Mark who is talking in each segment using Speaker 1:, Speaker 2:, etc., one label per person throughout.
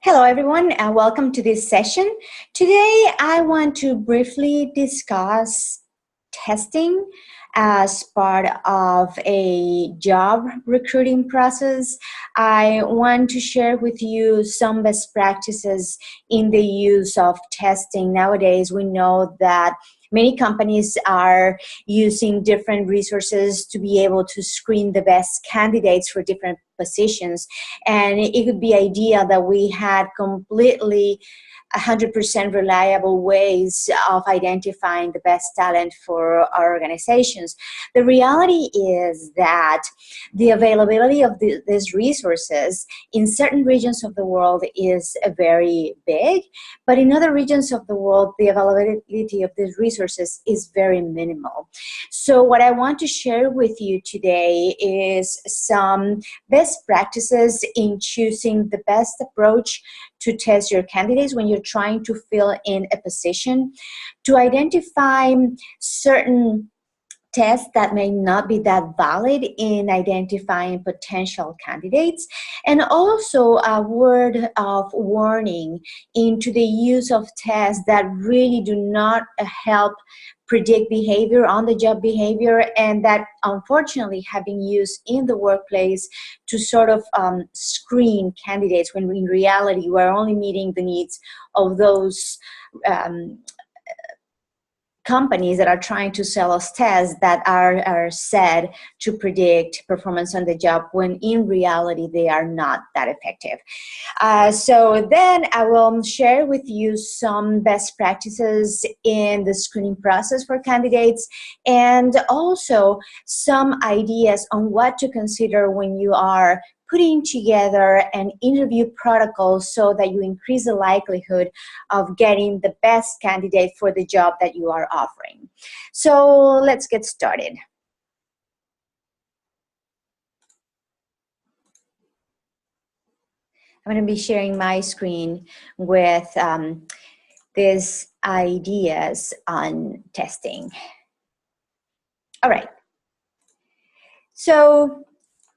Speaker 1: Hello, everyone, and welcome to this session. Today, I want to briefly discuss testing as part of a job recruiting process. I want to share with you some best practices in the use of testing. Nowadays, we know that many companies are using different resources to be able to screen the best candidates for different positions. And it would be ideal that we had completely 100% reliable ways of identifying the best talent for our organizations. The reality is that the availability of these resources in certain regions of the world is very big, but in other regions of the world, the availability of these resources is very minimal. So what I want to share with you today is some best practices in choosing the best approach to test your candidates when you're trying to fill in a position, to identify certain tests that may not be that valid in identifying potential candidates, and also a word of warning into the use of tests that really do not help predict behavior, on the job behavior, and that unfortunately have been used in the workplace to sort of screen candidates when in reality we're only meeting the needs of those companies that are trying to sell us tests that are said to predict performance on the job when in reality they are not that effective. So then I will share with you some best practices in the screening process for candidates, and also some ideas on what to consider when you are putting together an interview protocol so that you increase the likelihood of getting the best candidate for the job that you are offering. So let's get started. I'm going to be sharing my screen with these ideas on testing. All right. So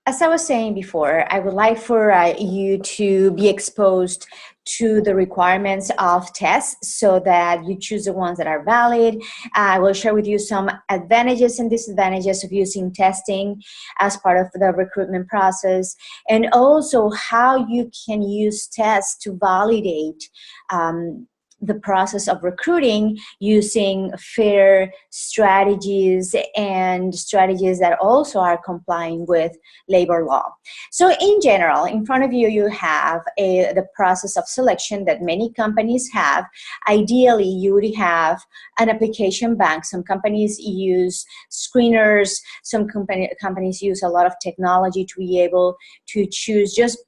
Speaker 1: as I was saying before, I would like for you to be exposed to the requirements of tests so that you choose the ones that are valid. I will share with you some advantages and disadvantages of using testing as part of the recruitment process, and also how you can use tests to validate the process of recruiting using fair strategies and strategies that also are complying with labor law. So in general, in front of you, you have the process of selection that many companies have. Ideally, you would have an application bank. Some companies use screeners. Some companies use a lot of technology to be able to choose just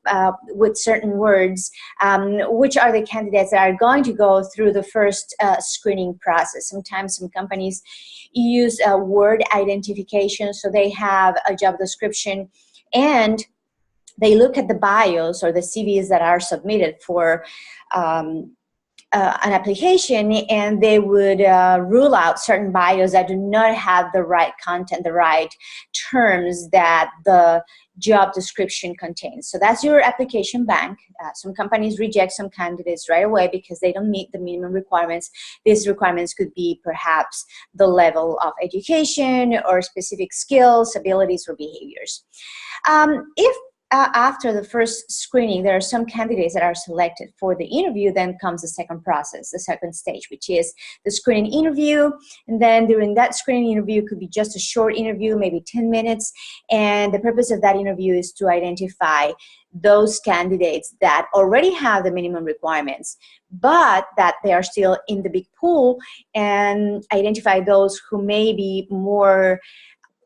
Speaker 1: with certain words which are the candidates that are going to go through the first screening process. Sometimes some companies use word identification, so they have a job description and they look at the bios or the CVs that are submitted for an application, and they would rule out certain bios that do not have the right content, the right terms that the job description contains. So that's your application bank. Some companies reject some candidates right away because they don't meet the minimum requirements. These requirements could be perhaps the level of education or specific skills, abilities, or behaviors. If after the first screening, there are some candidates that are selected for the interview, then comes the second process, the second stage, which is the screening interview. And then during that screening interview could be just a short interview, maybe 10 minutes. And the purpose of that interview is to identify those candidates that already have the minimum requirements, but that they are still in the big pool, and identify those who may be more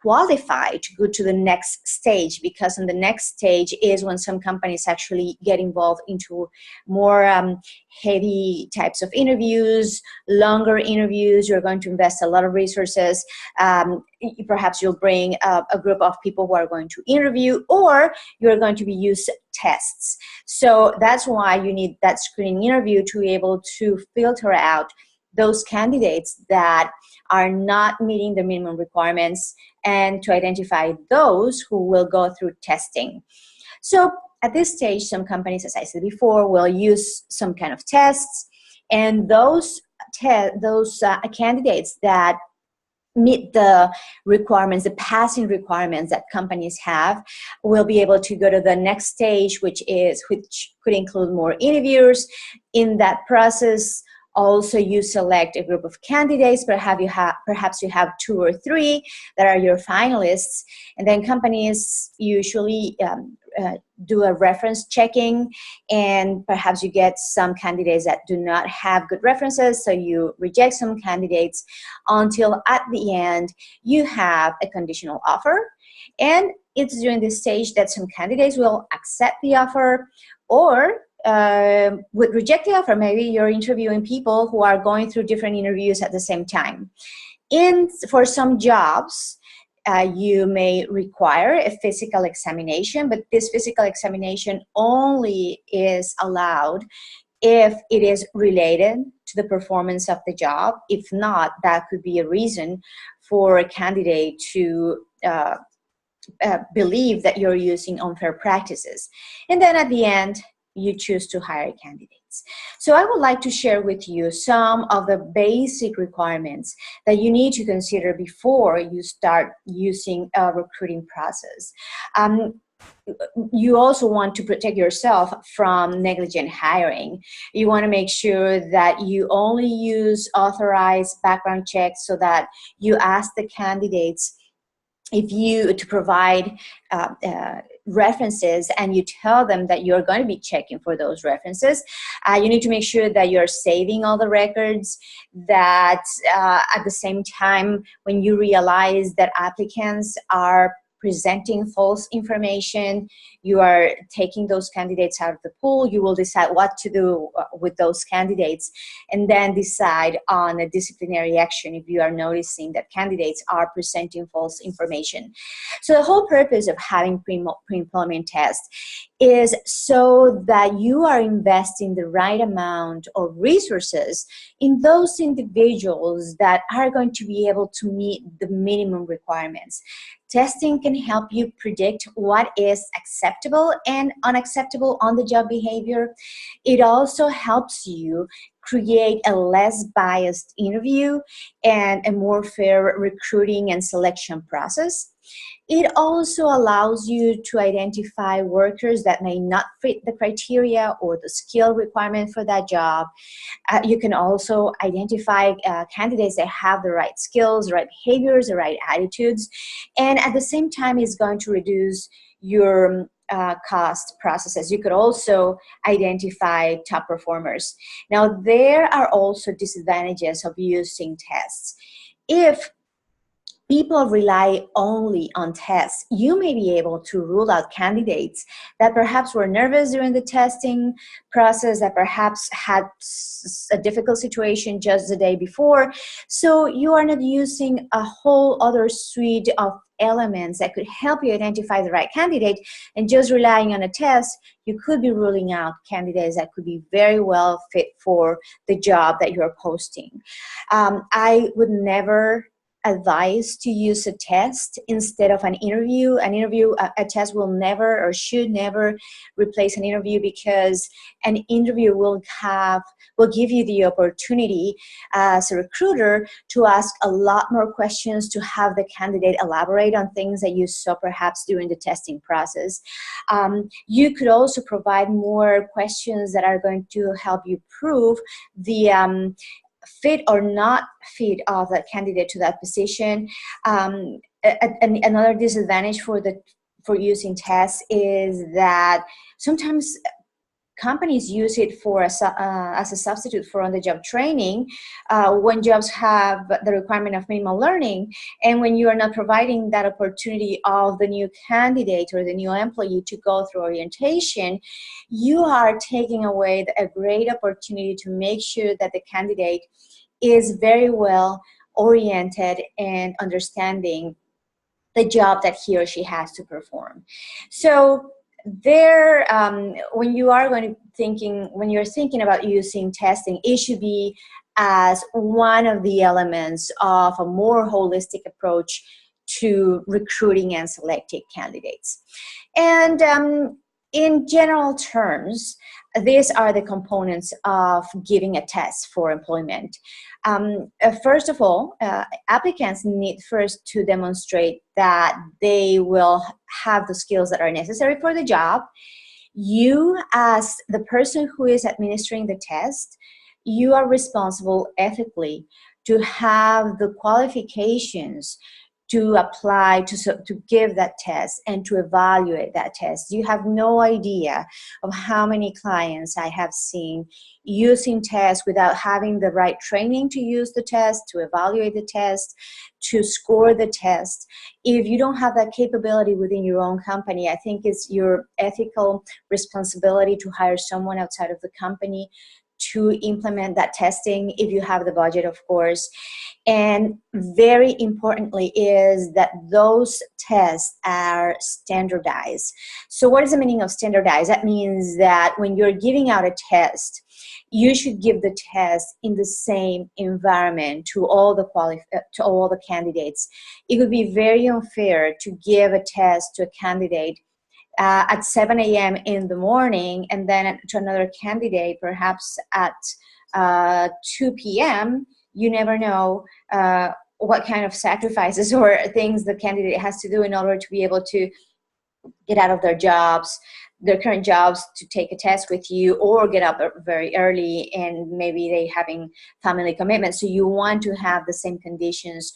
Speaker 1: qualified to go to the next stage, because in the next stage is when some companies actually get involved into more heavy types of interviews, longer interviews. You're going to invest a lot of resources. Perhaps you'll bring a group of people who are going to interview, or you're going to be used tests. So that's why you need that screening interview to be able to filter out those candidates that are not meeting the minimum requirements, and to identify those who will go through testing. So at this stage, some companies, as I said before, will use some kind of tests, and those candidates that meet the requirements, the passing requirements that companies have, will be able to go to the next stage, which could include more interviews. In that process, also you select a group of candidates, perhaps you have 2 or 3 that are your finalists, and then companies usually do a reference checking, and perhaps you get some candidates that do not have good references, so you reject some candidates until at the end you have a conditional offer. And it's during this stage that some candidates will accept the offer or would reject the offer. Maybe you're interviewing people who are going through different interviews at the same time. For some jobs, you may require a physical examination, but this physical examination only is allowed if it is related to the performance of the job. If not, that could be a reason for a candidate to believe that you're using unfair practices. And then at the end, you choose to hire candidates. So I would like to share with you some of the basic requirements that you need to consider before you start using a recruiting process. You also want to protect yourself from negligent hiring. You want to make sure that you only use authorized background checks, so that you ask the candidates to provide references, and you tell them that you're going to be checking for those references. You need to make sure that you're saving all the records, that at the same time, when you realize that applicants are presenting false information, you are taking those candidates out of the pool. You will decide what to do with those candidates, and then decide on a disciplinary action if you are noticing that candidates are presenting false information. So the whole purpose of having pre-employment tests is so that you are investing the right amount of resources in those individuals that are going to be able to meet the minimum requirements. Testing can help you predict what is acceptable and unacceptable on-the-job behavior. It also helps you create a less biased interview and a more fair recruiting and selection process. It also allows you to identify workers that may not fit the criteria or the skill requirement for that job. You can also identify candidates that have the right skills, the right behaviors, the right attitudes, and at the same time, it's going to reduce your cost processes. You could also identify top performers. Now, there are also disadvantages of using tests. If people rely only on tests, you may be able to rule out candidates that perhaps were nervous during the testing process, that perhaps had a difficult situation just the day before. So you are not using a whole other suite of elements that could help you identify the right candidate, and just relying on a test, you could be ruling out candidates that could be very well fit for the job that you're posting. I would never advise to use a test instead of an interview. A test will never or should never replace an interview, because an interview will give you the opportunity as a recruiter to ask a lot more questions, to have the candidate elaborate on things that you saw perhaps during the testing process. You could also provide more questions that are going to help you prove the fit or not fit of that candidate to that position. Another disadvantage for using tests is that sometimes companies use it as a substitute for on-the-job training when jobs have the requirement of minimal learning, and when you are not providing that opportunity of the new candidate or the new employee to go through orientation, you are taking away a great opportunity to make sure that the candidate is very well oriented and understanding the job that he or she has to perform. So when you're thinking about using testing, it should be as one of the elements of a more holistic approach to recruiting and selecting candidates. And in general terms, these are the components of giving a test for employment. First of all, applicants need first to demonstrate that they will have the skills that are necessary for the job. You, as the person who is administering the test, you are responsible ethically to have the qualifications to apply to give that test and to evaluate that test. You have no idea of how many clients I have seen using tests without having the right training to use the test, to evaluate the test, to score the test. If you don't have that capability within your own company, I think it's your ethical responsibility to hire someone outside of the company to implement that testing, if you have the budget, of course. And very importantly is that those tests are standardized. So what is the meaning of standardized? That means that when you're giving out a test, you should give the test in the same environment to all the candidates. It would be very unfair to give a test to a candidate at 7 a.m. in the morning, and then to another candidate perhaps at 2 p.m. You never know what kind of sacrifices or things the candidate has to do in order to be able to get out of their current jobs, to take a test with you, or get up very early, and maybe they having family commitments. So you want to have the same conditions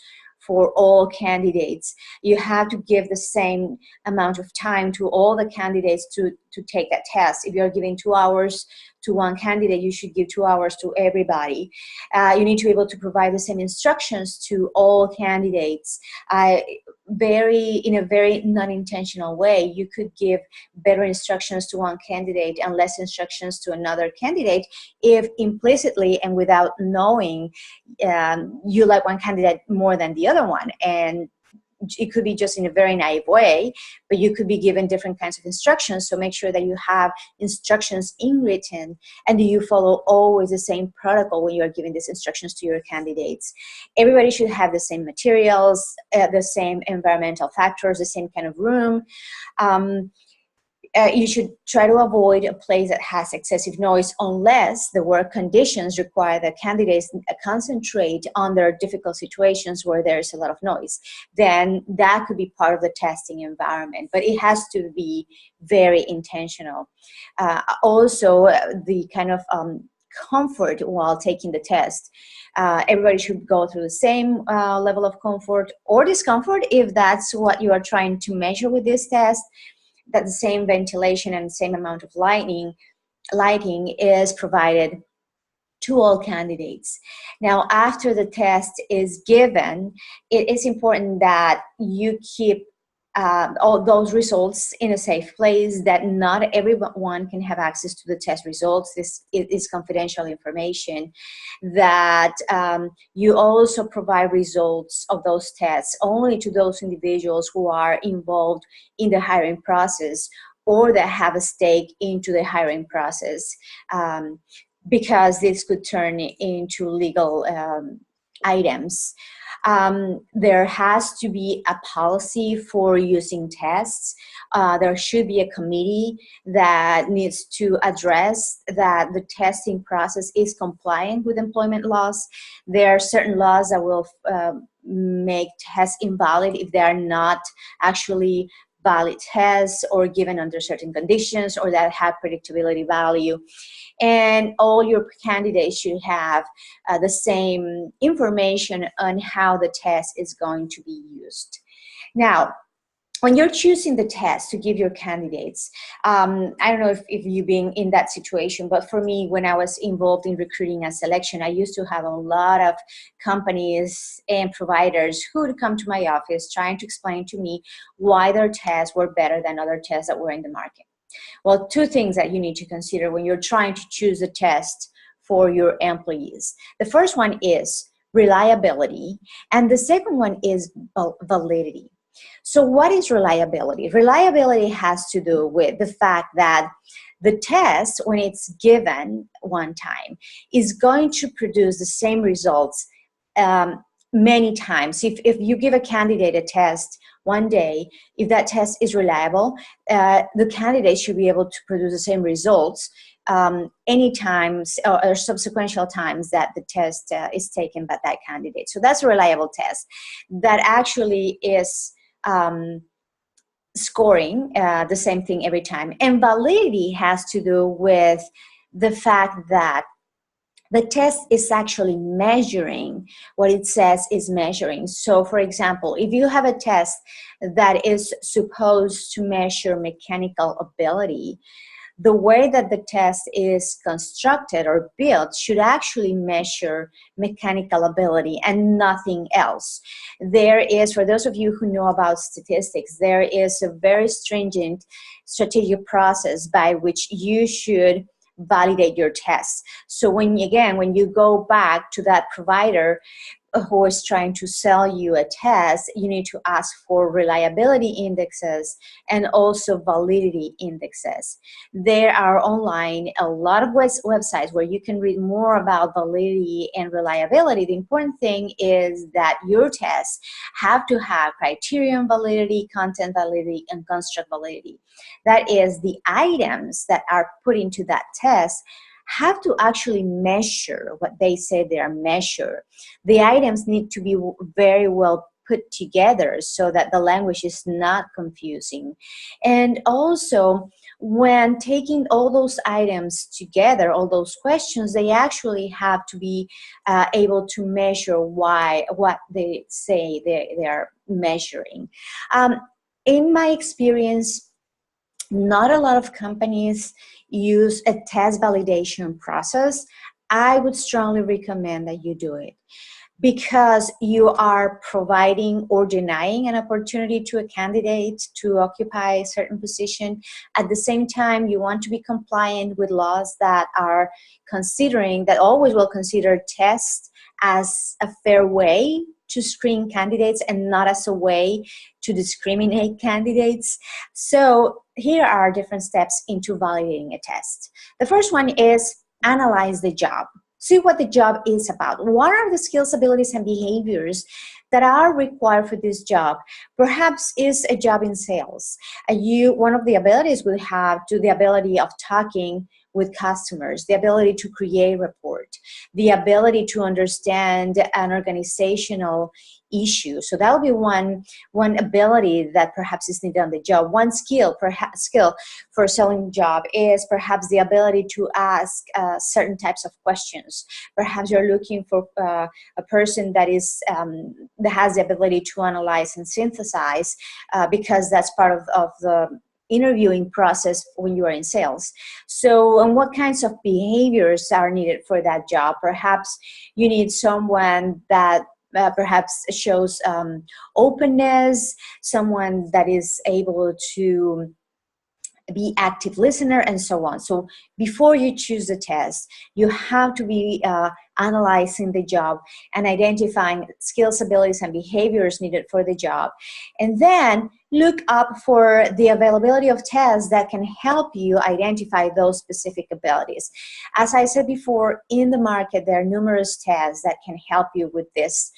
Speaker 1: for all candidates. You have to give the same amount of time to all the candidates to take that test. If you're giving 2 hours to one candidate, you should give 2 hours to everybody. You need to be able to provide the same instructions to all candidates. In a very non-intentional way, you could give better instructions to one candidate and less instructions to another candidate if implicitly and without knowing you like one candidate more than the other one. And it could be just in a very naive way, but you could be given different kinds of instructions. So make sure that you have instructions in written and that you follow always the same protocol when you are giving these instructions to your candidates. Everybody should have the same materials, the same environmental factors, the same kind of room. You should try to avoid a place that has excessive noise unless the work conditions require that candidates concentrate on their difficult situations where there's a lot of noise. Then that could be part of the testing environment, but it has to be very intentional. Also, the kind of comfort while taking the test. Everybody should go through the same level of comfort or discomfort if that's what you are trying to measure with this test. That the same ventilation and same amount of lighting is provided to all candidates. Now, after the test is given, it is important that you keep all those results in a safe place, that not everyone can have access to the test results. This is confidential information. That you also provide results of those tests only to those individuals who are involved in the hiring process or that have a stake into the hiring process, because this could turn into legal items. There has to be a policy for using tests. There should be a committee that needs to address that the testing process is compliant with employment laws. There are certain laws that will make tests invalid if they are not actually valid tests or given under certain conditions or that have predictability value. And all your candidates should have the same information on how the test is going to be used. Now, when you're choosing the test to give your candidates, I don't know if you've been in that situation, but for me, when I was involved in recruiting and selection, I used to have a lot of companies and providers who would come to my office trying to explain to me why their tests were better than other tests that were in the market. Well, two things that you need to consider when you're trying to choose a test for your employees. The first one is reliability, and the second one is validity. So what is reliability? Reliability has to do with the fact that the test, when it's given one time, is going to produce the same results many times. If you give a candidate a test one day, if that test is reliable, the candidate should be able to produce the same results any times or subsequent times that the test is taken by that candidate. So that's a reliable test that actually is scoring the same thing every time. And validity has to do with the fact that the test is actually measuring what it says is measuring. So for example, if you have a test that is supposed to measure mechanical ability, the way that the test is constructed or built should actually measure mechanical ability and nothing else. There is, for those of you who know about statistics, there is a very stringent strategic process by which you should validate your tests. So when you go back to that provider who is trying to sell you a test, you need to ask for reliability indexes and also validity indexes. There are online a lot of websites where you can read more about validity and reliability. The important thing is that your tests have to have criterion validity, content validity, and construct validity. That is, the items that are put into that test have to actually measure what they say they are measure. The items need to be very well put together so that the language is not confusing. And also, when taking all those items together, all those questions, they actually have to be able to measure what they say they are measuring. In my experience, not a lot of companies use a test validation process. I would strongly recommend that you do it, because you are providing or denying an opportunity to a candidate to occupy a certain position. At the same time, you want to be compliant with laws that are considering, that always will consider tests as a fair way to screen candidates and not as a way to discriminate candidates. So here are different steps into validating a test. The first one is analyze the job. See what the job is about. What are the skills, abilities, and behaviors that are required for this job? Perhaps is a job in sales. One of the abilities will have the ability of talking with customers, the ability to create report, the ability to understand an organizational issue. So that will be one ability that perhaps is needed on the job. One skill for selling job is perhaps the ability to ask certain types of questions. Perhaps you're looking for a person that has the ability to analyze and synthesize, because that's part of the interviewing process when you are in sales. So, and what kinds of behaviors are needed for that job? Perhaps you need someone that perhaps shows openness, someone that is able to be active listener, and so on. So before you choose the test, you have to be analyzing the job and identifying skills, abilities, and behaviors needed for the job. And then look up for the availability of tests that can help you identify those specific abilities. As I said before, in the market, there are numerous tests that can help you with this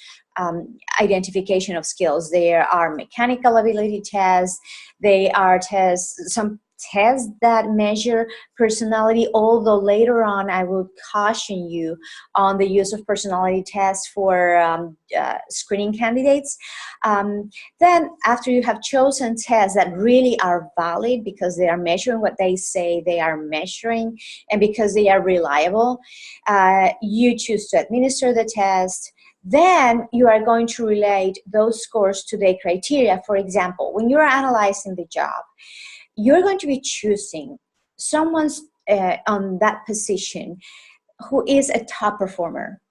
Speaker 1: identification of skills. There are mechanical ability tests. They are some tests that measure personality, although later on I will caution you on the use of personality tests for screening candidates. Then after you have chosen tests that really are valid because they are measuring what they say they are measuring and because they are reliable, you choose to administer the test. Then you are going to relate those scores to the criteria. For example, when you're analyzing the job, you're going to be choosing someone on that position who is a top performer.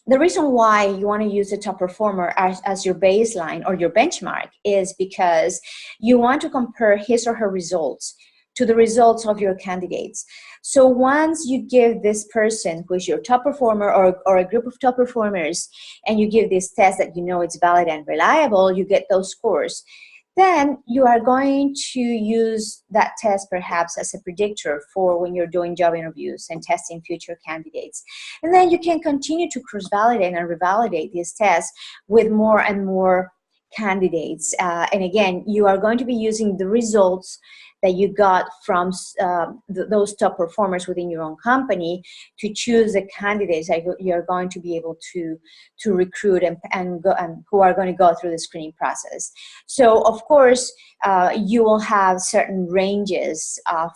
Speaker 1: The reason why you want to use a top performer as your baseline or your benchmark is because you want to compare his or her results to the results of your candidates. So once you give this person who is your top performer or a group of top performers, and you give this test that you know it's valid and reliable, you get those scores. Then you are going to use that test perhaps as a predictor for when you're doing job interviews and testing future candidates. And then you can continue to cross-validate and revalidate these tests with more and more candidates. And again, you are going to be using the results that you got from those top performers within your own company to choose the candidates that you're going to be able to recruit and who are going to go through the screening process. So of course, you will have certain ranges of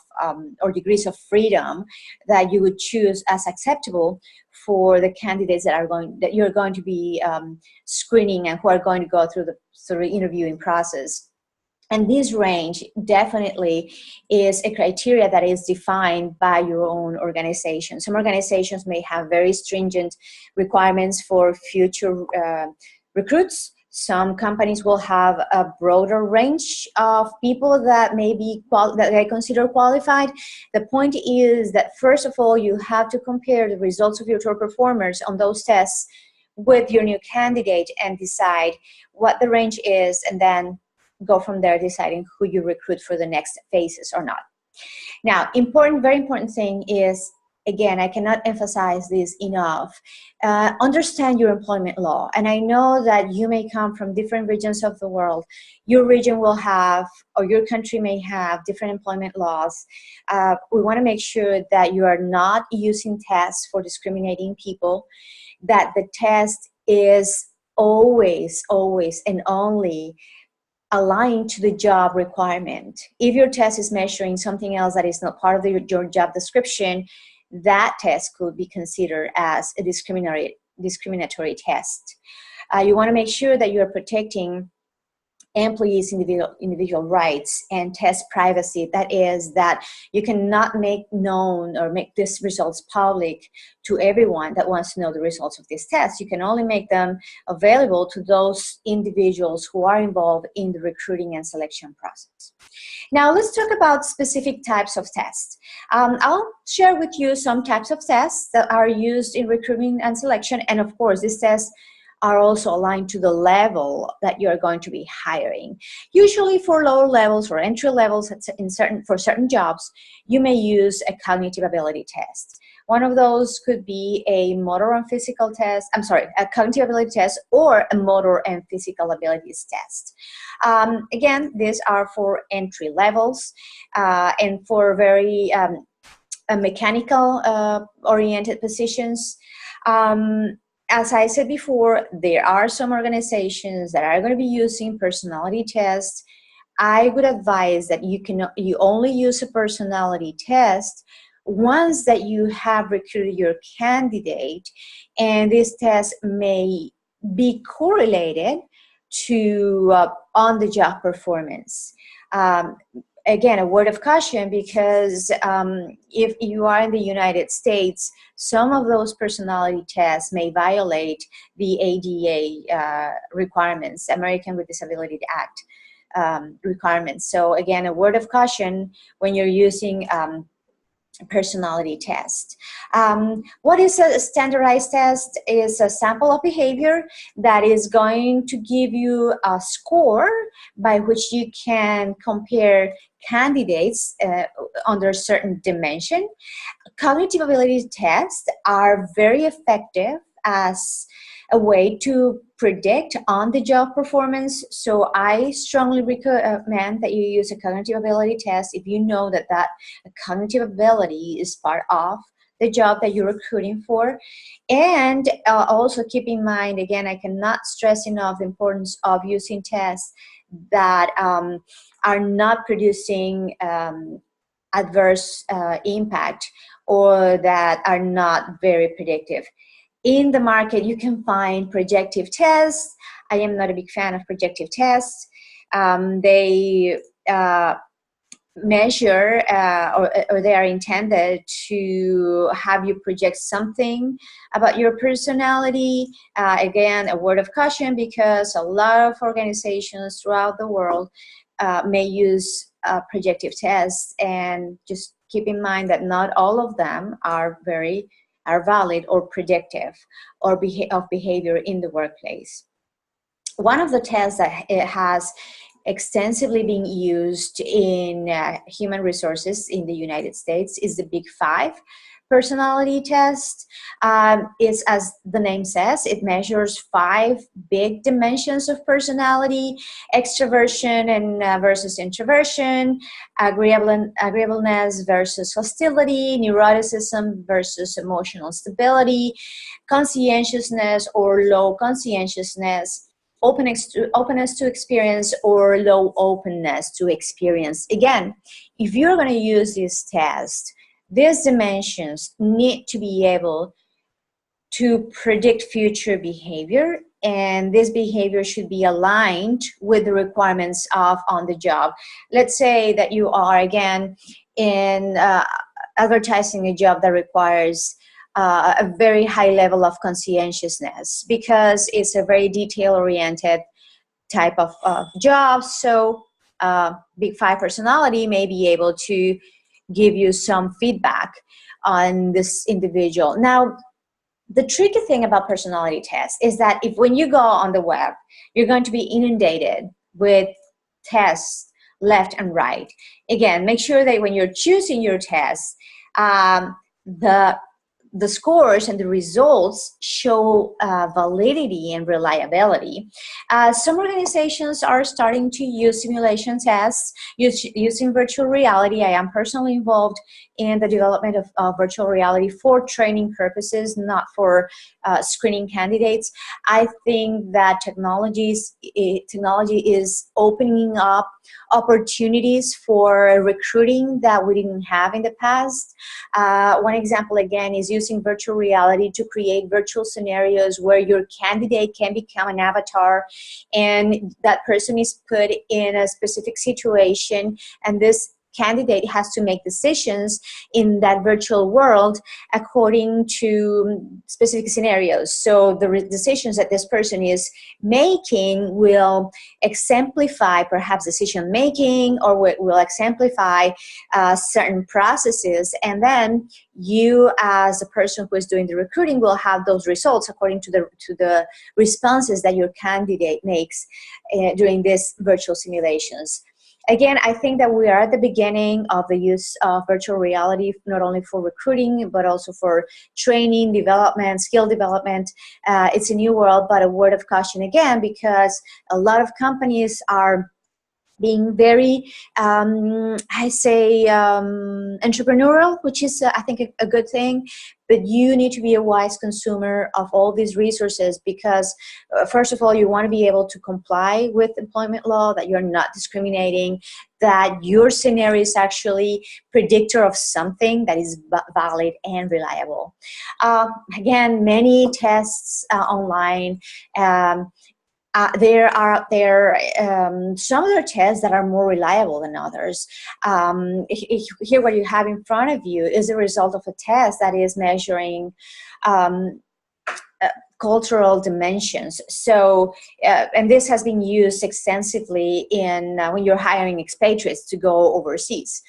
Speaker 1: or degrees of freedom that you would choose as acceptable for the candidates that you're going to be screening and who are going to go through the interviewing process. And this range definitely is a criteria that is defined by your own organization. Some organizations may have very stringent requirements for future recruits. Some companies will have a broader range of people that that they consider qualified. The point is that, first of all, you have to compare the results of your top performers on those tests with your new candidate and decide what the range is, and then go from there, deciding who you recruit for the next phases or not. Now, very important thing is, again, I cannot emphasize this enough, understand your employment law. And I know that you may come from different regions of the world. Your region will have, or your country may have, different employment laws. We want to make sure that you are not using tests for discriminating people, that the test is always and only aligned to the job requirement. If your test is measuring something else that is not part of your job description, that test could be considered as a discriminatory test. You want to make sure that you are protecting employees' individual rights and test privacy. That is, that you cannot make known or make these results public to everyone that wants to know the results of this test. You can only make them available to those individuals who are involved in the recruiting and selection process. Now, let's talk about specific types of tests. I'll share with you some types of tests that are used in recruiting and selection, and of course, these tests are also aligned to the level that you're going to be hiring. Usually for lower levels or entry levels for certain jobs, you may use a cognitive ability test. One of those could be a a cognitive ability test or a motor and physical abilities test. Again, these are for entry levels and for very mechanical oriented positions. As I said before, there are some organizations that are going to be using personality tests. I would advise that you only use a personality test once that you have recruited your candidate, and this test may be correlated to on-the-job performance. Again, a word of caution, because if you are in the United States, some of those personality tests may violate the ADA requirements, American with Disabilities Act requirements. So again, a word of caution when you're using personality test. What is a standardized test? Is a sample of behavior that is going to give you a score by which you can compare candidates under a certain dimension. Cognitive ability tests are very effective as a way to predict on-the-job performance. So I strongly recommend that you use a cognitive ability test if you know that cognitive ability is part of the job that you're recruiting for. And also keep in mind, again, I cannot stress enough the importance of using tests that are not producing adverse impact or that are not very predictive. In the market, you can find projective tests. I am not a big fan of projective tests. They measure or they are intended to have you project something about your personality. Again, a word of caution, because a lot of organizations throughout the world may use projective tests, and just keep in mind that not all of them are valid or predictive or of behavior in the workplace. One of the tests that has extensively been used in human resources in the United States is the Big Five. personality test. It's, as the name says, it measures 5 big dimensions of personality: extroversion and versus introversion, agreeableness versus hostility, neuroticism versus emotional stability, conscientiousness or low conscientiousness, openness to experience or low openness to experience. Again, if you're going to use this test, these dimensions need to be able to predict future behavior, and this behavior should be aligned with the requirements of on the job. Let's say that you are, again, in advertising a job that requires a very high level of conscientiousness because it's a very detail-oriented type of job. So Big Five personality may be able to give you some feedback on this individual. Now, the tricky thing about personality tests is that if when you go on the web, you're going to be inundated with tests left and right. Again, make sure that when you're choosing your tests, the scores and the results show validity and reliability. Some organizations are starting to use simulation tests using virtual reality. I am personally involved in the development of virtual reality for training purposes, not for screening candidates. I think that technology is opening up opportunities for recruiting that we didn't have in the past. One example, again, is using virtual reality to create virtual scenarios where your candidate can become an avatar and that person is put in a specific situation, and this candidate has to make decisions in that virtual world according to specific scenarios. So the decisions that this person is making will exemplify perhaps decision making, or will exemplify certain processes, and then you, as a person who is doing the recruiting, will have those results according to the responses that your candidate makes during these virtual simulations. Again, I think that we are at the beginning of the use of virtual reality, not only for recruiting, but also for training, development, skill development. It's a new world, but a word of caution again, because a lot of companies are being very, entrepreneurial, which is, I think, a good thing. But you need to be a wise consumer of all these resources because, first of all, you want to be able to comply with employment law, that you're not discriminating, that your scenario is actually predictor of something that is valid and reliable. Again, many tests online. There are some other tests that are more reliable than others. Here, what you have in front of you is the result of a test that is measuring cultural dimensions. So, and this has been used extensively in when you're hiring expatriates to go overseas.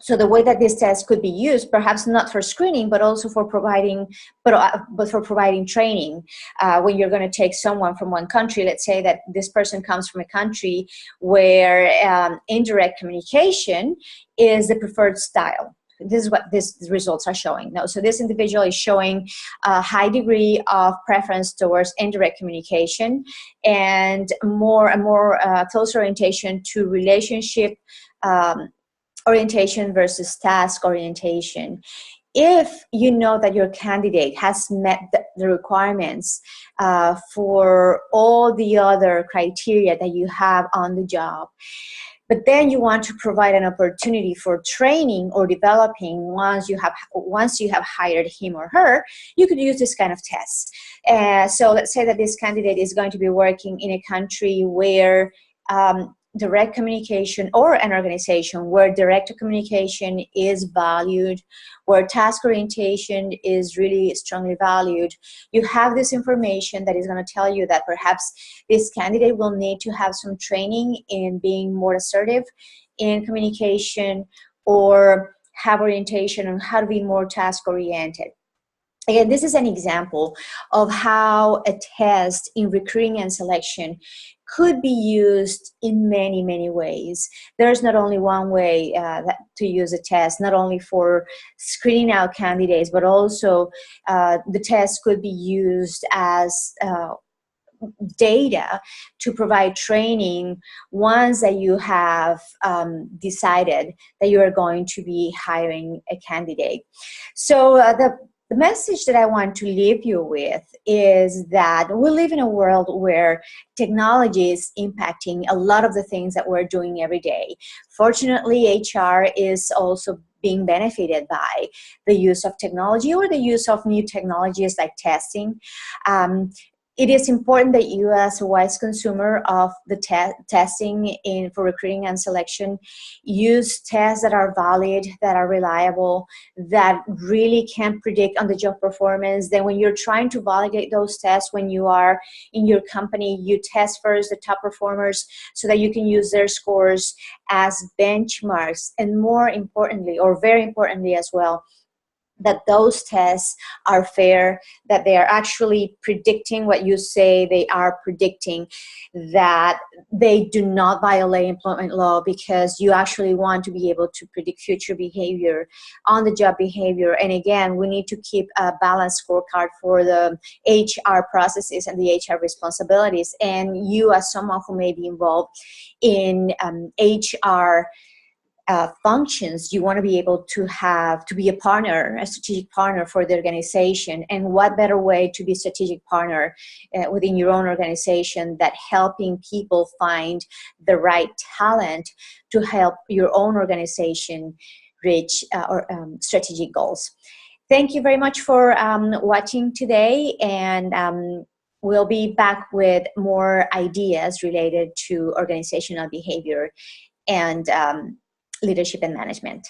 Speaker 1: So the way that this test could be used, perhaps not for screening, but also for providing, but for providing training. When you're going to take someone from one country, let's say that this person comes from a country where indirect communication is the preferred style. This is what these results are showing. No, so this individual is showing a high degree of preference towards indirect communication and more close orientation to relationship orientation versus task orientation. If you know that your candidate has met the requirements for all the other criteria that you have on the job, but then you want to provide an opportunity for training or developing once you have hired him or her, you could use this kind of test. So let's say that this candidate is going to be working in a country where direct communication, or an organization where direct communication is valued, where task orientation is really strongly valued. You have this information that is going to tell you that perhaps this candidate will need to have some training in being more assertive in communication, or have orientation on how to be more task oriented. Again, this is an example of how a test in recruiting and selection could be used in many, many ways. There's not only one way to use a test, not only for screening out candidates, but also the test could be used as data to provide training once that you have decided that you are going to be hiring a candidate. So the message that I want to leave you with is that we live in a world where technology is impacting a lot of the things that we're doing every day. Fortunately, HR is also being benefited by the use of technology or the use of new technologies like testing. It is important that you, as a wise consumer of the testing for recruiting and selection, use tests that are valid, that are reliable, that really can predict on-the-job performance. Then when you're trying to validate those tests, when you are in your company, you test first the top performers so that you can use their scores as benchmarks. And more importantly, or very importantly as well, that those tests are fair, that they are actually predicting what you say they are predicting, that they do not violate employment law, because you actually want to be able to predict future behavior, on-the-job behavior. And again, we need to keep a balanced scorecard for the HR processes and the HR responsibilities. And you, as someone who may be involved in HR functions, you want to be able to be a partner, a strategic partner for the organization. And what better way to be a strategic partner within your own organization than helping people find the right talent to help your own organization reach strategic goals. Thank you very much for watching today, and we'll be back with more ideas related to organizational behavior and leadership and management.